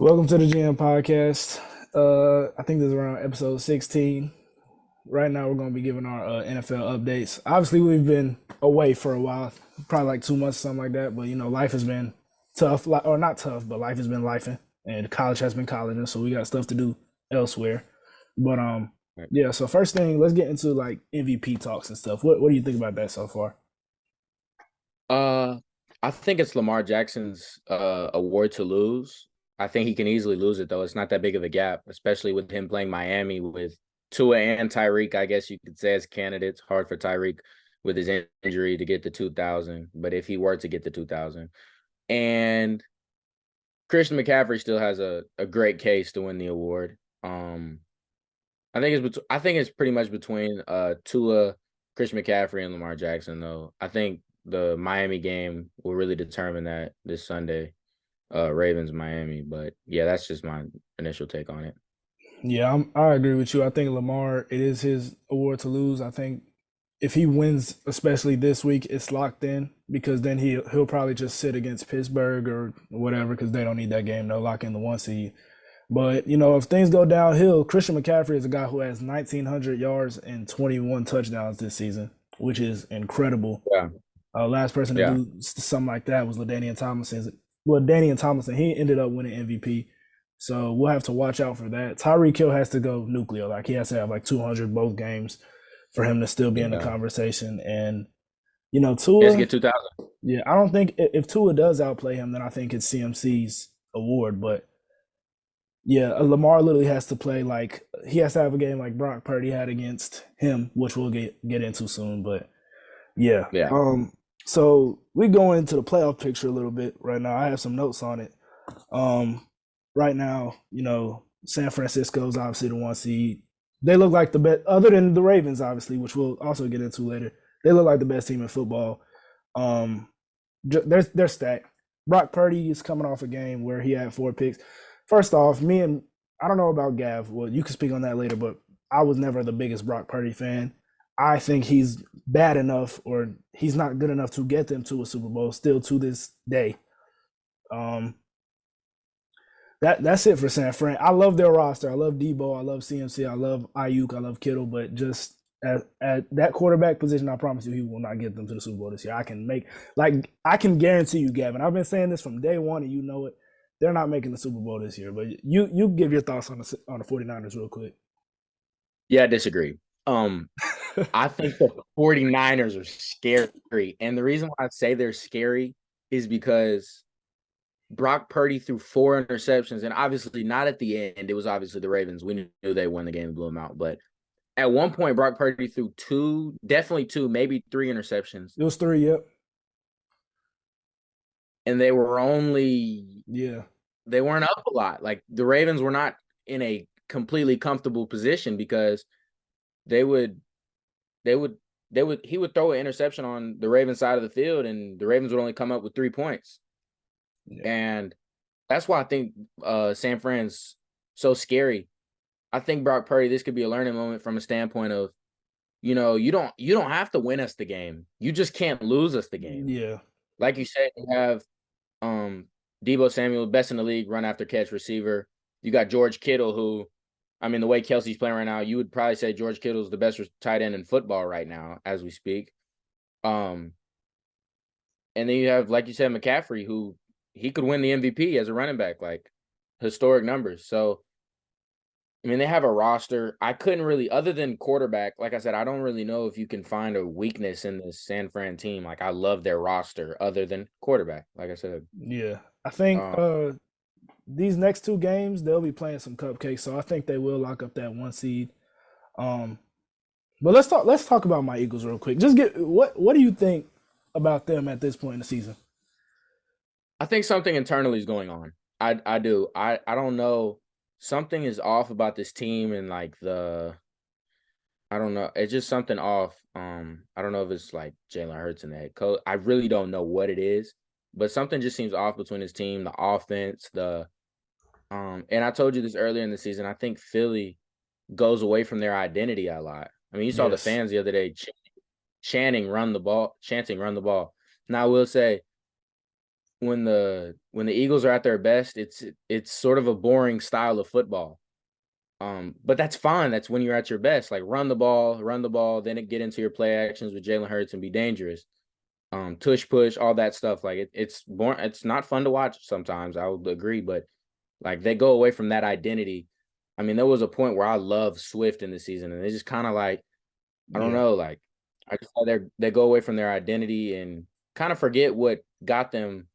Welcome to the GM podcast. I think this is around episode 16. Right now, we're going to be giving our NFL updates. Obviously, we've been away for a while, probably like 2 months, something like that. But life has been tough, or not tough, but life has been lifing, and college has been college, so we got stuff to do elsewhere. But Right. yeah. So first thing, let's get into like MVP talks and stuff. What do you think about that so far? Uh, I think it's Lamar Jackson's award to lose. I think he can easily lose it though. It's not that big of a gap, especially with him playing Miami with Tua and Tyreek. I guess you could say as candidates. Hard for Tyreek with his injury to get the 2000, but if he were to get the 2000, and Christian McCaffrey still has a great case to win the award. I think it's pretty much between Tua, Christian McCaffrey, and Lamar Jackson though. I think the Miami game will really determine that this Sunday, Ravens Miami. But yeah, that's just my initial take on it. Yeah, I agree with you. I think Lamar, it is his award to lose. I think if he wins, especially this week, it's locked in because then he'll probably just sit against Pittsburgh or whatever because they don't need that game. They'll lock in the 1 seed. But if things go downhill, Christian McCaffrey is a guy who has 1,900 yards and 21 touchdowns this season, which is incredible. Yeah, Last person to yeah, do something like that was LaDainian Tomlinson. Well, Daniel Tomlinson, he ended up winning MVP. So we'll have to watch out for that. Tyreek Hill has to go nuclear. Like he has to have like 200 both games for him to still be in the yeah. conversation. And He has to Tua, get 2000. yeah, I don't think if Tua does outplay him, then I think it's CMC's award. But yeah, Lamar literally has to play like he has to have a game like Brock Purdy had against him, which we'll get into soon. But yeah, Yeah, so we go into the playoff picture a little bit right now. I have some notes on it. Um, right now, San Francisco's obviously the 1 seed. They look like the best, other than the Ravens, obviously, which we'll also get into later. They look like the best team in football. Um, they're stacked. Brock Purdy is coming off a game where he had 4 picks. First off, I don't know about Gav. Well, you can speak on that later, but I was never the biggest Brock Purdy fan. I think he's bad enough, or he's not good enough to get them to a Super Bowl still to this day. Um, that's it for San Fran. I love their roster. I love Debo. I love CMC. I love Ayuk. I love Kittle. But just at that quarterback position, I promise you, he will not get them to the Super Bowl this year. I can guarantee you, Gavin. I've been saying this from day one, and you know it. They're not making the Super Bowl this year. But you give your thoughts on the 49ers real quick. yeah. I disagree. Um, I think the 49ers are scary, and the reason why I say they're scary is because Brock Purdy threw 4 interceptions, and obviously not at the end. It was obviously the Ravens. We knew they won the game and blew them out. But at one point, Brock Purdy threw two, definitely two, maybe 3 interceptions, It was three. Yep. and they were only Yeah. they weren't up a lot. Like the Ravens were not in a completely comfortable position because they would they would he would throw an interception on the Ravens side of the field, and the Ravens would only come up with 3 points. Yeah. And that's why I think San Fran's so scary. I think Brock Purdy, this could be a learning moment from a standpoint of, you don't have to win us the game. You just can't lose us the game. Yeah. Like you said, you have Debo Samuel, best in the league, run after catch receiver. You got George Kittle, who, I mean, the way Kelsey's playing right now, you would probably say George Kittle's the best tight end in football right now as we speak. Um, and then you have, like you said, McCaffrey, who he could win the MVP as a running back, like historic numbers. So, I mean, they have a roster. I couldn't really, other than quarterback, like I said, I don't really know if you can find a weakness in this San Fran team. Like, I love their roster other than quarterback, like I said. Yeah. I think Um, these next 2 games they'll be playing some cupcakes, so I think they will lock up that 1 seed. Um, but let's talk about my Eagles real quick. Just get what do you think about them at this point in the season? I think something internally is going on. I do. I don't know. Something is off about this team and like I don't know. It's just something off. I don't know if it's like Jalen Hurts and the head coach. I really don't know what it is, but something just seems off between his team, the offense, and I told you this earlier in the season. I think Philly goes away from their identity a lot. I mean, you saw the Yes. fans the other day chanting run the ball. Now I will say when the Eagles are at their best, it's sort of a boring style of football. But that's fine. That's when you're at your best. Like run the ball, then it get into your play actions with Jalen Hurts and be dangerous. Tush push, all that stuff. Like it's boring. It's not fun to watch sometimes. I would agree, but like they go away from that identity. I mean, there was a point where I loved Swift in the season, and they just kind of like I don't Yeah. know, like I just thought they go away from their identity and kind of forget what got them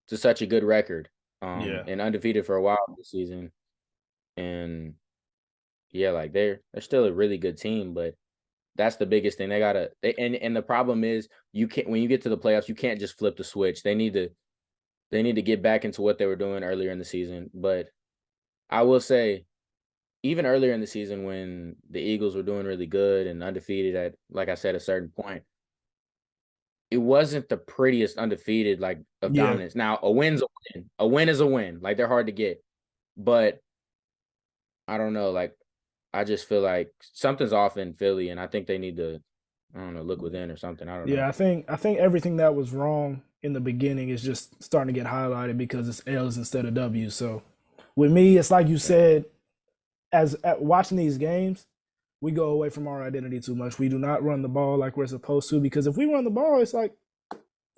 to such a good record. Yeah. And undefeated for a while this season. And yeah, like they're still a really good team, but that's the biggest thing. And the problem is you can't when you get to the playoffs, you can't just flip the switch. They need to get back into what they were doing earlier in the season. But I will say, even earlier in the season when the Eagles were doing really good and undefeated at, like I said, a certain point, it wasn't the prettiest undefeated like of Yeah. dominance. Now a win's a win. A win is a win. Like they're hard to get. But I don't know. Like I just feel like something's off in Philly, and I think they need to, I don't know, look within or something. I don't know. Yeah, I think everything that was wrong in the beginning is just starting to get highlighted because it's L's instead of W's. So with me, it's like you Yeah. said, as at watching these games, we go away from our identity too much. We do not run the ball like we're supposed to because if we run the ball, it's like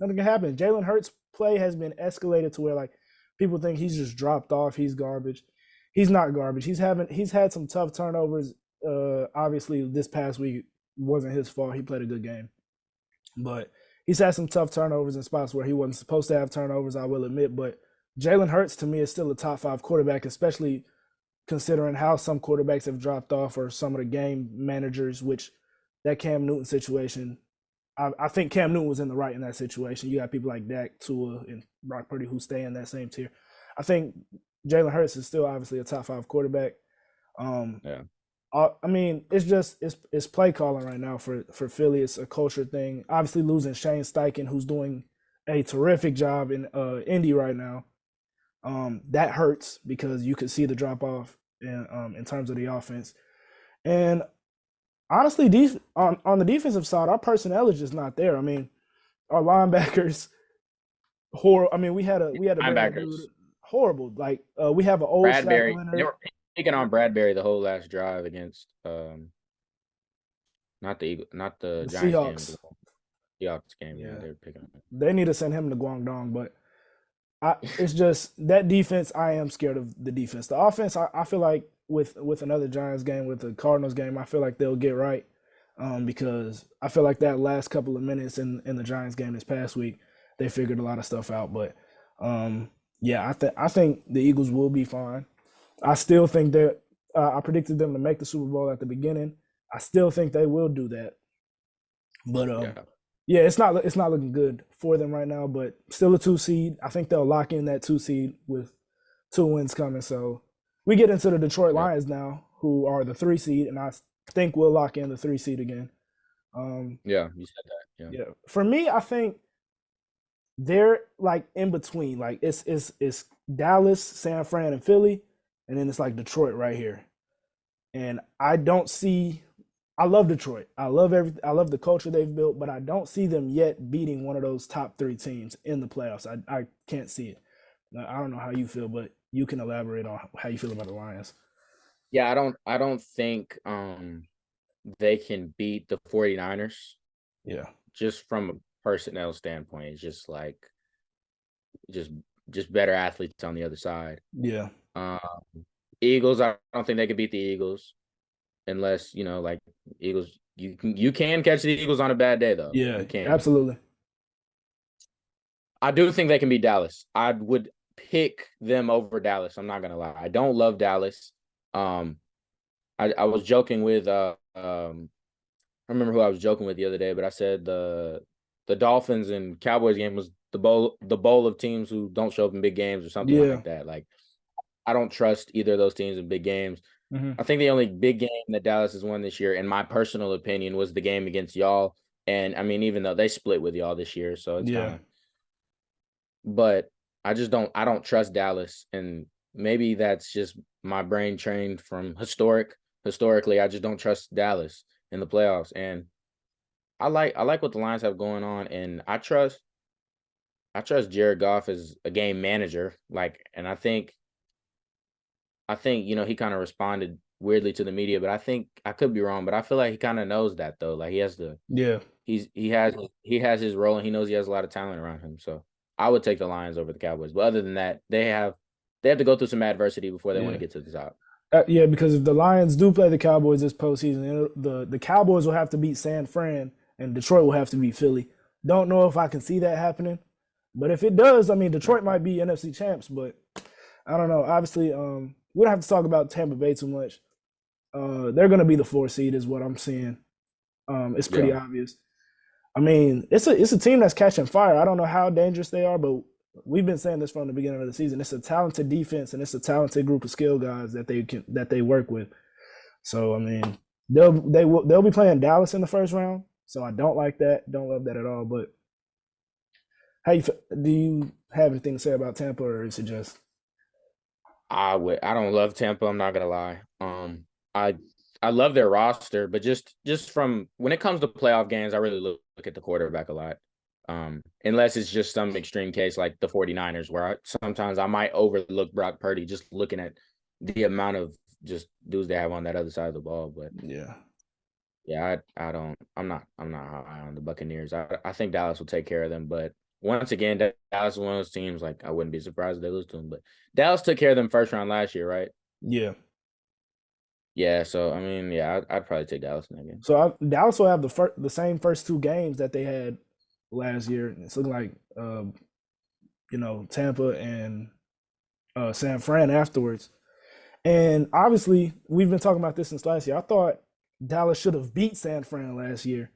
nothing can happen. Jalen Hurts' play has been escalated to where like people think he's just dropped off. He's garbage. He's not garbage. He's had some tough turnovers. Obviously, this past week wasn't his fault. He played a good game, but he's had some tough turnovers in spots where he wasn't supposed to have turnovers. I will admit, but Jalen Hurts to me is still a top 5 quarterback, especially considering how some quarterbacks have dropped off or some of the game managers, which that Cam Newton situation, I think Cam Newton was in the right in that situation. You got people like Dak, Tua, and Brock Purdy who stay in that same tier. I think Jalen Hurts is still obviously a top 5 quarterback. Um, Yeah. I mean, it's play calling right now for Philly. It's a culture thing. Obviously, losing Shane Steichen, who's doing a terrific job in Indy right now, that hurts because you could see the drop off in terms of the offense. And honestly, on the defensive side, our personnel is just not there. I mean, our linebackers horrible. I mean, we had a bad dude, Linebackers. horrible. Like we have an old Shaq Bradbury. They Leonard, were picking on Bradbury the whole last drive against not the not the the Giants game, Seahawks. the Seahawks game. Yeah, Yeah, they were picking on they need to send him to Guangdong, but it's just that defense. I am scared of the defense. The offense, I feel like with another Giants game, with the Cardinals game, I feel like they'll get right because I feel like that last couple of minutes in the Giants game this past week, they figured a lot of stuff out. But yeah, I think the Eagles will be fine. I still think that I predicted them to make the Super Bowl at the beginning. I still think they will do that. But Yeah. yeah, it's not looking good for them right now, but still a 2 seed. I think they'll lock in that 2 seed with 2 wins coming. So we get into the Detroit Yeah. Lions now, who are the 3 seed, and I think we'll lock in the 3 seed again. Yeah. You said that. Yeah. Yeah, for me, I think they're like in between. Like it's Dallas, San Fran, and Philly, and then it's like Detroit right here. And I don't see. I love Detroit. I love everything. I love the culture they've built, but I don't see them yet beating one of those top 3 teams in the playoffs. I can't see it. Now, I don't know how you feel, but you can elaborate on how you feel about the Lions. Yeah, I don't think they can beat the 49ers Yeah, just from a personnel standpoint. It's just like just just better athletes on the other side. yeah, Um Eagles, I don't think they could beat the Eagles unless, like Eagles you can catch the Eagles on a bad day though. yeah. You can. Absolutely. I do think they can beat Dallas. I would pick them over Dallas. I'm not gonna lie. I don't love Dallas. Um I was joking with I remember who I was joking with the other day, but I said the Dolphins and Cowboys game was the bowl of teams who don't show up in big games or something Yeah. like that. Like I don't trust either of those teams in big games. Hmm. I think the only big game that Dallas has won this year, in my personal opinion, was the game against y'all. And I mean, even though they split with y'all this year, so it's kind Yeah. of, but I don't trust Dallas. And maybe that's just my brain trained from historically, I just don't trust Dallas in the playoffs. And I like what the Lions have going on, and I trust Jared Goff as a game manager. Like, and I think he kind of responded weirdly to the media, but I think I could be wrong, but I feel like he kind of knows that though. Like he has the Yeah. he has his role, and he knows he has a lot of talent around him. So I would take the Lions over the Cowboys. But other than that, they have to go through some adversity before they want to Yeah. get to the top. Yeah, because if the Lions do play the Cowboys this postseason, the Cowboys will have to beat San Fran and Detroit will have to beat Philly. Don't know if I can see that happening, but if it does, I mean Detroit might be NFC champs, but I don't know. Obviously, we don't have to talk about Tampa Bay too much. They're going to be the 4 seed, is what I'm seeing. It's pretty Yeah. obvious. I mean, it's a team that's catching fire. I don't know how dangerous they are, but we've been saying this from the beginning of the season. It's a talented defense and it's a talented group of skill guys that they work with. So I mean, they'll be playing Dallas in the first round. So I don't like that. Don't love that at all. But do you have anything to say about Tampa, or is it just I don't love Tampa, I'm not gonna lie. I I love their roster, but just from when it comes to playoff games, I really look at the quarterback a lot. Unless it's just some extreme case like the 49ers, where sometimes I might overlook Brock Purdy just looking at the amount of just dudes they have on that other side of the ball. But yeah? yeah, I'm not high on the Buccaneers. I think Dallas will take care of them, but once again, Dallas is one of those teams, like I wouldn't be surprised if they lose to them. But Dallas took care of them first round last year, right? Yeah. Yeah, so I mean, yeah, I'd probably take Dallas in that game. So Dallas will have the same first two games that they had last year. It's looking like Tampa and San Fran afterwards. And obviously, we've been talking about this since last year. I thought Dallas should have beat San Fran last year.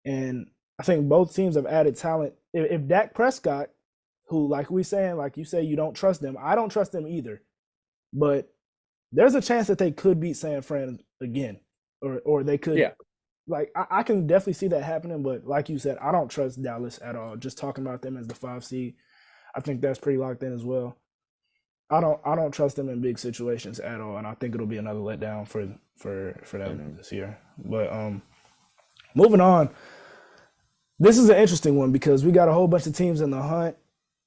And I think both teams have added talent. If Dak Prescott, who, like you say, you don't trust them, I don't trust them either. But there's a chance that they could beat San Fran again. Or they could. Yeah. Like, I can definitely see that happening. But like you said, I don't trust Dallas at all. Just talking about them as the 5 seed, I think that's pretty locked in as well. I don't trust them in big situations at all, and I think it'll be another letdown for them this year. But moving on, this is an interesting one because we got a whole bunch of teams in the hunt,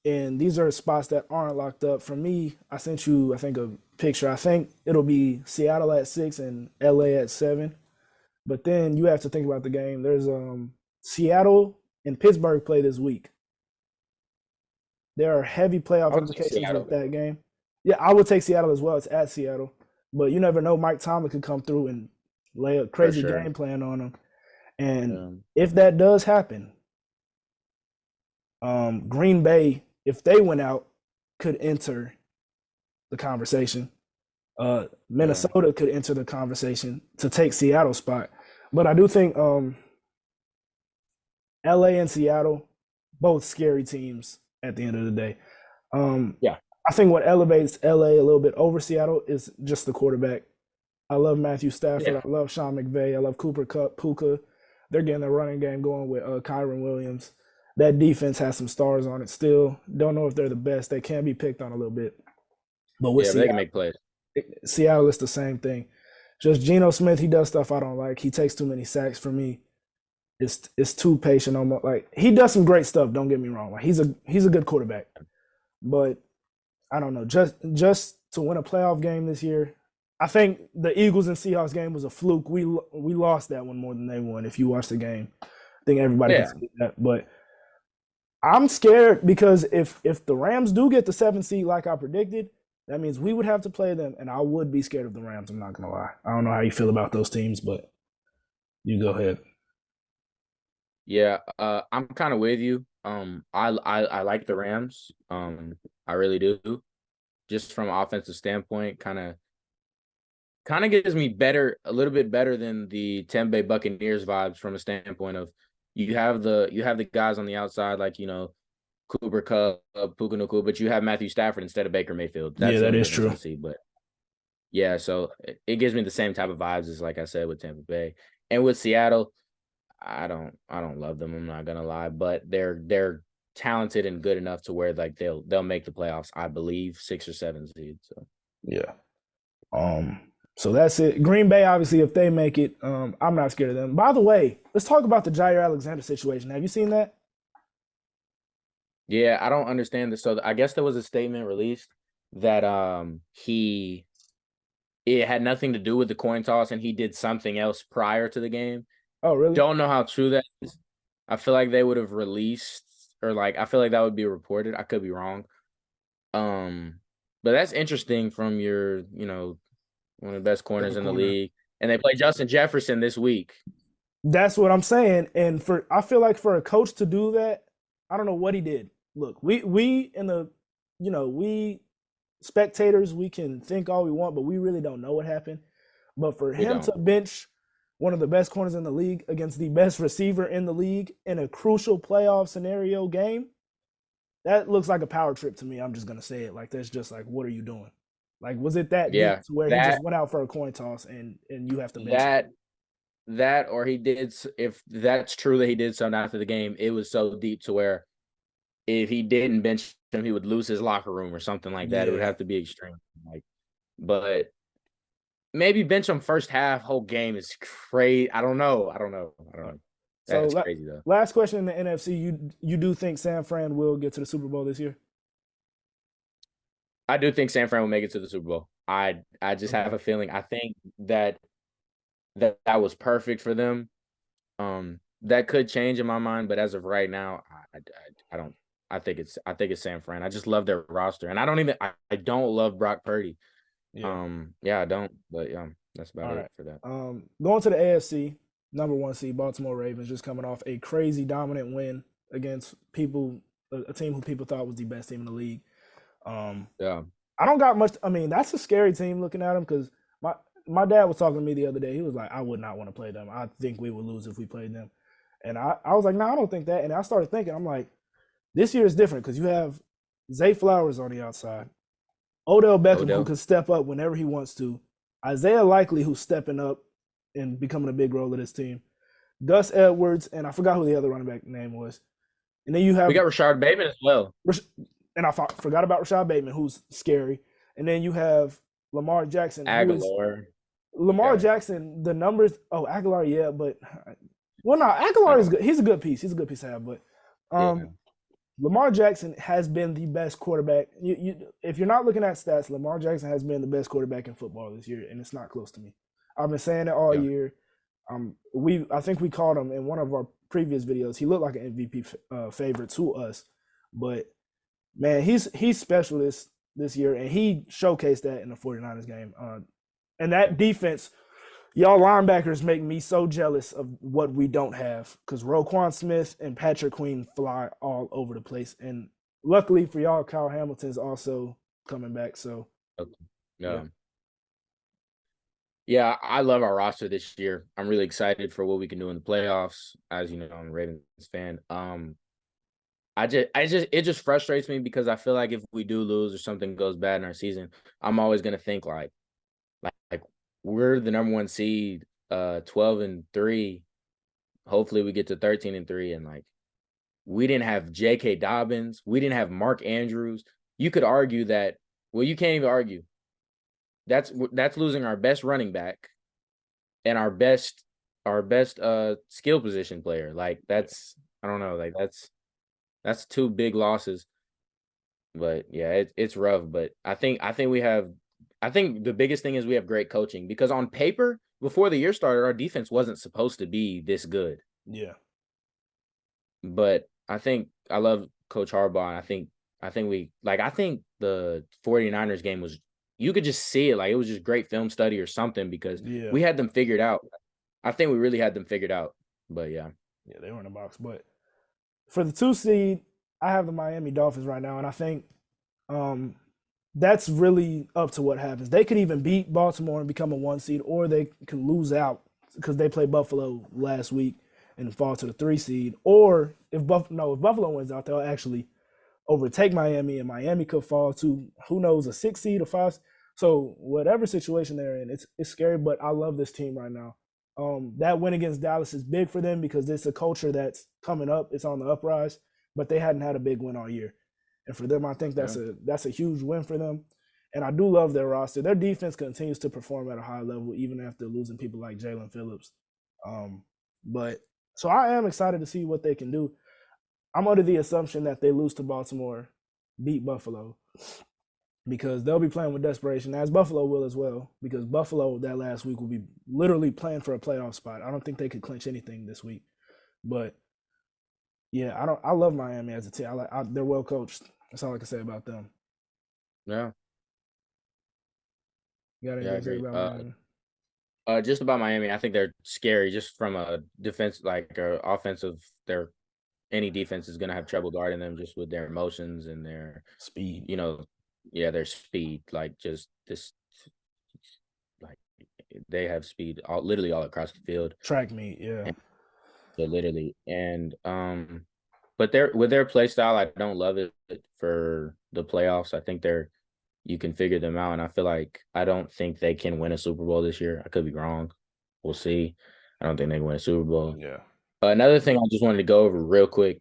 and these are spots that aren't locked up. For me, I sent you, I think, a picture. I think it'll be Seattle at 6 and LA at 7. But then you have to think about the game. There's Seattle and Pittsburgh play this week. There are heavy playoff implications with that game. Yeah, I would take Seattle as well. It's at Seattle. But you never know. Mike Tomlin could come through and lay a crazy game plan on them. And if that does happen, Green Bay, if they went out, could enter the conversation. Minnesota could enter the conversation to take Seattle's spot. But I do think LA and Seattle, both scary teams at the end of the day. Yeah. I think what elevates LA a little bit over Seattle is just the quarterback. I love Matthew Stafford. Yeah. I love Sean McVay. I love Cooper Kupp, Puka. They're getting their running game going with Kyron Williams. That defense has some stars on it still. Don't know if they're the best. They can be picked on a little bit. But with they can make plays. Seattle, it's the same thing. Just Geno Smith, he does stuff I don't like. He takes too many sacks for me. It's too patient almost. Like, he does some great stuff, don't get me wrong. Like, he's a good quarterback. But I don't know. Just to win a playoff game this year, I think the Eagles and Seahawks game was a fluke. We lost that one more than they won. If you watch the game, I think everybody can see that. But I'm scared because if the Rams do get the 7th seed like I predicted, that means we would have to play them, and I would be scared of the Rams. I'm not gonna lie. I don't know how you feel about those teams, but you go ahead. Yeah, I'm kind of with you. I like the Rams. I really do. Just from an offensive standpoint, kind of gives me a little bit better than the Tampa Bay Buccaneers vibes from a standpoint of you have the guys on the outside like Cooper Kupp, Puka Nacua, but you have Matthew Stafford instead of Baker Mayfield. Yeah, that is true. But yeah, so it gives me the same type of vibes as, like I said, with Tampa Bay and with Seattle. I don't love them. I'm not gonna lie, but they're talented and good enough to where like they'll make the playoffs. I believe 6 or 7 seed. So yeah. So that's it. Green Bay, obviously, if they make it, I'm not scared of them. By the way, let's talk about the Jair Alexander situation. Have you seen that? Yeah, I don't understand this. So I guess there was a statement released that it had nothing to do with the coin toss and he did something else prior to the game. Oh, really? Don't know how true that is. I feel like they would have released or like I feel like that would be reported. I could be wrong. Um, but that's interesting from your, one of the best Better corners in the corner. league. And they play Justin Jefferson this week. That's what I'm saying. And I feel like for a coach to do that, I don't know what he did. Look, we in the, we spectators, we can think all we want, but we really don't know what happened. But for We him don't. to bench one of the best corners in the league against the best receiver in the league in a crucial playoff scenario game, that looks like a power trip to me. I'm just gonna say it like that's just like, what are you doing? Like, was it that deep Yeah. to where he That just went out for a coin toss and you have to bench him? that that or he did if that's true that he did something after the game, it was so deep to where if he didn't bench him, he would lose his locker room or something like that. It would Yeah. have to be extreme. Like, but maybe bench him first half, whole game is crazy. I don't know. I don't know. I don't know. So That's crazy though. last question in the NFC, you do think San Fran will get to the Super Bowl this year? I do think San Fran will make it to the Super Bowl. I just Okay. have a feeling. I think that was perfect for them. That could change in my mind, but as of right now, I don't. I think it's San Fran. I just love their roster, and I don't love Brock Purdy. Yeah. Yeah, I don't. But yeah, that's about All it right. for that. Going to the AFC, number one seed Baltimore Ravens just coming off a crazy dominant win against a team who people thought was the best team in the league. Um, Yeah, I don't got much. I mean, that's a scary team looking at them because my dad was talking to me the other day. He was like, I would not want to play them. I think we would lose if we played them. And I was like, no, I don't think that. And I started thinking, I'm like, this year is different because you have Zay Flowers on the outside, Odell Beckham who Odell. can step up whenever he wants to, Isaiah Likely who's stepping up and becoming a big role of this team, Gus Edwards, and I forgot who the other running back name was. And then you We have, got Rashard Bateman as well. and I forgot about Rashad Bateman, who's scary. And then you have Lamar Jackson, who is Aguilar. Lamar Yeah, Jackson. The numbers, oh Aguilar, yeah, but well, no, Aguilar is Aguilar. good. He's a good piece. He's a good piece to have. But Yeah, Lamar Jackson has been the best quarterback. If you're not looking at stats, Lamar Jackson has been the best quarterback in football this year, and it's not close to me. I've been saying it all yeah. year. I think we called him in one of our previous videos. He looked like an MVP favorite to us, but man, he's special this year, and he showcased that in the 49ers game. And that defense, y'all linebackers make me so jealous of what we don't have because Roquan Smith and Patrick Queen fly all over the place. And luckily for y'all, Kyle Hamilton's also coming back. So Okay. yeah, Yeah. Yeah, I love our roster this year. I'm really excited for what we can do in the playoffs. As you know, I'm a Ravens fan. It just frustrates me because I feel like if we do lose or something goes bad in our season, I'm always gonna think like we're the number one seed, 12-3. Hopefully we get to 13-3, and like we didn't have J.K. Dobbins, we didn't have Mark Andrews. You could argue that. Well, you can't even argue. That's losing our best running back and our best skill position player. Like that's I don't know, like that's two big losses. But yeah, it's rough. But I think the biggest thing is we have great coaching because on paper, before the year started, our defense wasn't supposed to be this good. yeah, But I think I love Coach Harbaugh, and I think the 49ers game was you could just see it, like it was just great film study or something because yeah, we had them figured out. I think we really had them figured out. But yeah. yeah. They were in the box, but for the two seed, I have the Miami Dolphins right now, and I think um, that's really up to what happens. They could even beat Baltimore and become a one seed, or they could lose out because they played Buffalo last week and fall to the three seed. Or if Buffalo wins out, they'll actually overtake Miami, and Miami could fall to who knows a six seed or five. So whatever situation they're in, it's scary. But I love this team right now. That win against Dallas is big for them because it's a culture that's coming up. It's on the uprise, but they hadn't had a big win all year, and for them, I think Yeah. that's a huge win for them. And I do love their roster. Their defense continues to perform at a high level, even after losing people like Jalen Phillips. But so I am excited to see what they can do. I'm under the assumption that they lose to Baltimore, beat Buffalo, because they'll be playing with desperation, as Buffalo will as well, because Buffalo that last week will be literally playing for a playoff spot. I don't think they could clinch anything this week. But yeah, I love Miami as a team. They're well coached. That's all I can say about them. Yeah. You got Yeah, I anything to say agree. about Miami? Just about Miami, I think they're scary just from a defense, like offensive. Any defense is gonna have trouble guarding them just with their emotions and their Speed. their speed. Like just this, like they have speed literally all across the field. Track meet, yeah. So literally, and but with their play style, I don't love it for the playoffs. I think you can figure them out, and I don't think they can win a Super Bowl this year. I could be wrong. We'll see. I don't think they can win a Super Bowl. Yeah. Another thing I just wanted to go over real quick.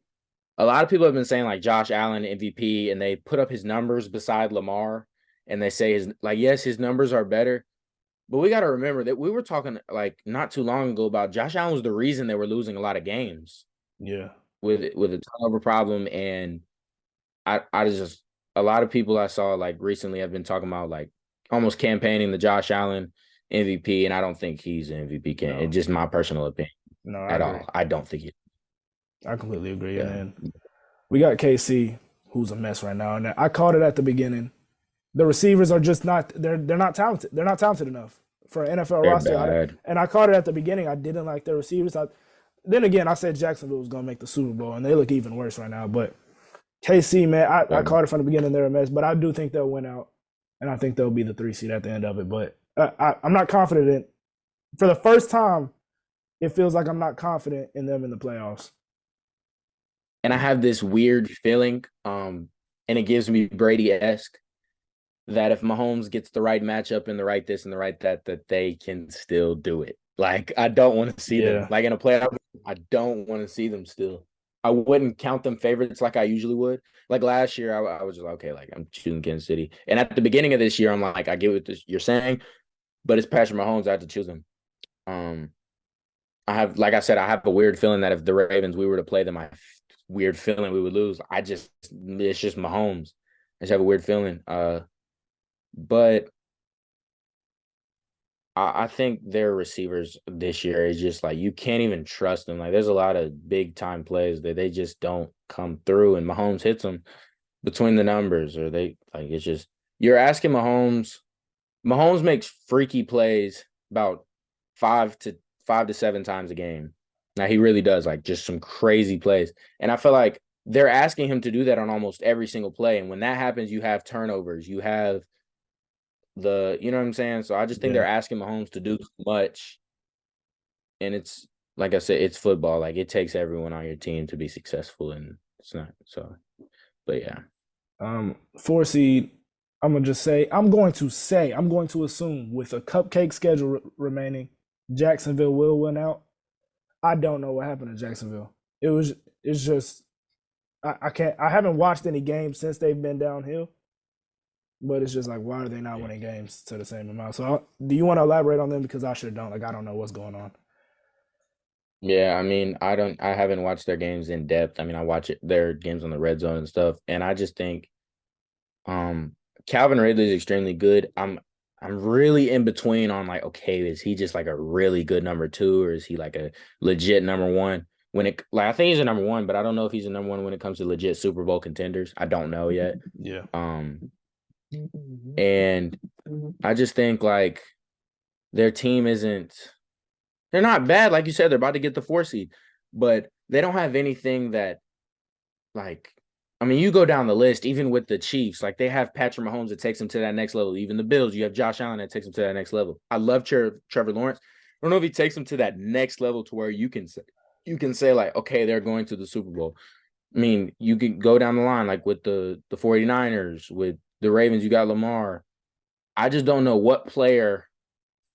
A lot of people have been saying like Josh Allen MVP, and they put up his numbers beside Lamar, and they say yes, his numbers are better. But we got to remember that we were talking like not too long ago about Josh Allen was the reason they were losing a lot of games. Yeah. With a turnover problem, and I just a lot of people I saw like recently have been talking about like almost campaigning the Josh Allen MVP, and I don't think he's an MVP candidate. It's just my personal opinion. No, at all. I don't think he. I completely agree. Yeah. And then we got KC, who's a mess right now. And I called it at the beginning. The receivers are just not they're not talented. They're not talented enough for an NFL roster. And I called it at the beginning. I didn't like their receivers. Then again, I said Jacksonville was going to make the Super Bowl, and they look even worse right now. But KC, man, I called it from the beginning. They're a mess, but I do think they'll win out, and I think they'll be the 3 seed at the end of it. But I'm not confident for the first time, it feels like I'm not confident in them in the playoffs. And I have this weird feeling, and it gives me Brady-esque, that if Mahomes gets the right matchup and the right this and the right that they can still do it. Like, I don't want to see them. Like, in a playoff, I don't want to see them still. I wouldn't count them favorites like I usually would. Like, last year, I was just like, okay, like, I'm choosing Kansas City. And at the beginning of this year, I'm like, I get what you're saying, but it's Patrick Mahomes. I have to choose him. Like I said, I have a weird feeling that if the Ravens, we were to play them, weird feeling we would lose. It's just Mahomes. I just have a weird feeling. But I think their receivers this year is just like, you can't even trust them. Like, there's a lot of big time plays that they just don't come through, and Mahomes hits them between the numbers, or it's just, you're asking Mahomes. Mahomes makes freaky plays about 5 to 7 times a game. Now, he really does, like, just some crazy plays. And I feel like they're asking him to do that on almost every single play. And when that happens, you have turnovers. You have you know what I'm saying? So I just think they're asking Mahomes to do much. And it's, like I said, it's football. Like, it takes everyone on your team to be successful, and it's not. So, but yeah. 4 seed, I'm going to assume with a cupcake schedule remaining, Jacksonville will win out. I don't know what happened to Jacksonville. It's just I haven't watched any games since they've been downhill, but it's just like, why are they not winning games to the same amount? So do you want to elaborate on them? Because I sure don't. Like, I don't know what's going on. Yeah, I mean, I haven't watched their games in depth. I mean, I watch their games on the red zone and stuff, and I just think Calvin Ridley is extremely good. I'm really in between on, like, okay, is he just like a really good number 2, or is he like a legit number 1? I think he's a number 1, but I don't know if he's a number 1 when it comes to legit Super Bowl contenders. I don't know yet. Yeah. And I just think, like, their team they're not bad. Like you said, they're about to get the 4 seed, but they don't have anything that, like, I mean, you go down the list, even with the Chiefs, like, they have Patrick Mahomes that takes them to that next level. Even the Bills, you have Josh Allen that takes them to that next level. I love Trevor Lawrence. I don't know if he takes them to that next level to where you can say like, okay, they're going to the Super Bowl. I mean, you can go down the line, like with the 49ers, with the Ravens, you got Lamar. I just don't know what player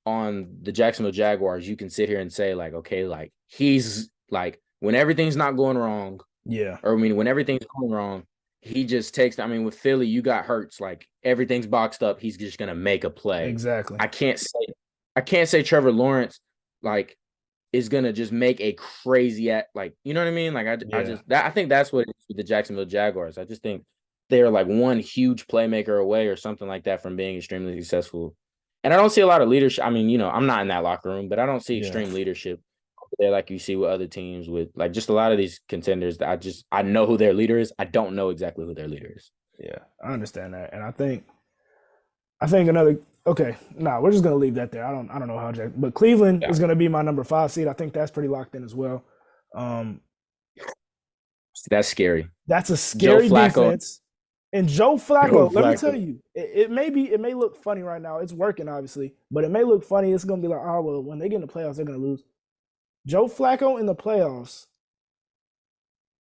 on the Jacksonville Jaguars you can sit here and say, like, okay, like, he's like, when everything's not going wrong. Yeah. Or, I mean, when everything's going wrong, he just takes. I mean, with Philly, you got Hurts. Like, everything's boxed up. He's just gonna make a play. Exactly. I can't say Trevor Lawrence. Like, is gonna just make a crazy you know what I mean? Like Yeah. I think that's what it is with the Jacksonville Jaguars. I just think they're like one huge playmaker away or something like that from being extremely successful. And I don't see a lot of leadership. I mean, I'm not in that locker room, but I don't see Yeah. extreme leadership there like you see with other teams with like just a lot of these contenders that I know who their leader is. I don't know exactly who their leader is. Yeah. I understand that. And I think another okay, we're just gonna leave that there. I don't know how Jack, but Cleveland Yeah. is gonna be my number 5 seed. I think that's pretty locked in as well. Um, That's scary. that's a scary defense. And Joe Joe Flacco, let me Flacco. tell you, it may look funny right now. It's working obviously, but it may look funny. It's gonna be like, oh well, when they get in the playoffs, they're gonna lose. Joe Flacco in the playoffs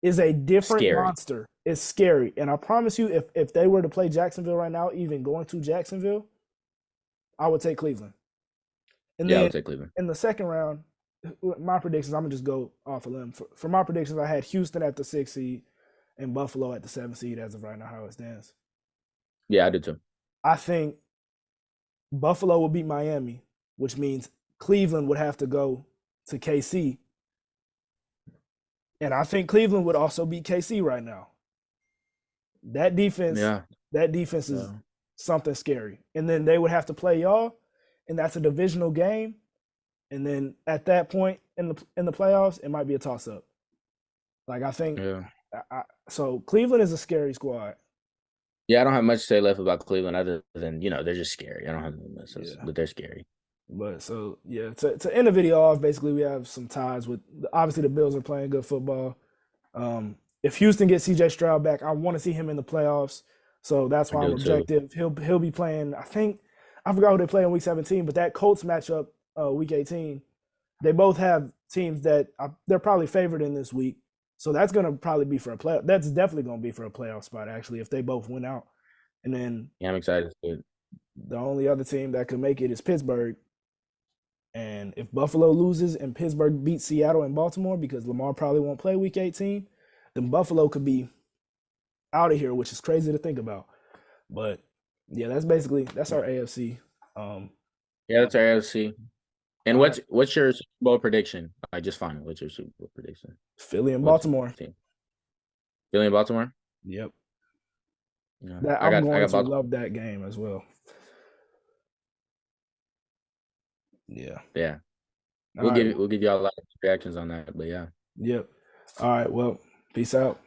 is a different Scary. monster. It's scary, and I promise you, if they were to play Jacksonville right now, even going to Jacksonville, I would take Cleveland. And Yeah, I then would take Cleveland. in the second round, my predictions, I'm gonna just go off of them. For my predictions, I had Houston at the 6th seed and Buffalo at the 7th seed as of right now, how it stands. Yeah, I do too. I think Buffalo will beat Miami, which means Cleveland would have to go to KC. And I think Cleveland would also beat KC right now. That defense, Yeah. is something scary. And then they would have to play y'all, and that's a divisional game. And then at that point in the playoffs, it might be a toss up. Like I think, so Cleveland is a scary squad. Yeah, I don't have much to say left about Cleveland other than they're just scary. I don't have much, but they're scary. But so yeah, to end the video off, basically we have some ties with obviously the Bills are playing good football. If Houston gets CJ Stroud back, I want to see him in the playoffs. So that's why I'm objective. He'll be playing. I think I forgot who they play in week 17, but that Colts matchup week 18, they both have teams that they're probably favored in this week. So that's gonna probably be for a playoff. That's definitely gonna be for a playoff spot actually if they both win out. And then yeah, I'm excited. The only other team that could make it is Pittsburgh. And if Buffalo loses and Pittsburgh beats Seattle and Baltimore because Lamar probably won't play week 18, then Buffalo could be out of here, which is crazy to think about. But yeah, that's our AFC. Yeah, that's our AFC. And what's your Super Bowl prediction? Just finally, what's your Super Bowl prediction? Philly and Baltimore. Philly and Baltimore? Yep. Yeah. I'm going to love that game as well. Yeah. Yeah. We'll give you all a lot of reactions on that, but yeah. Yep. All right. Well, peace out.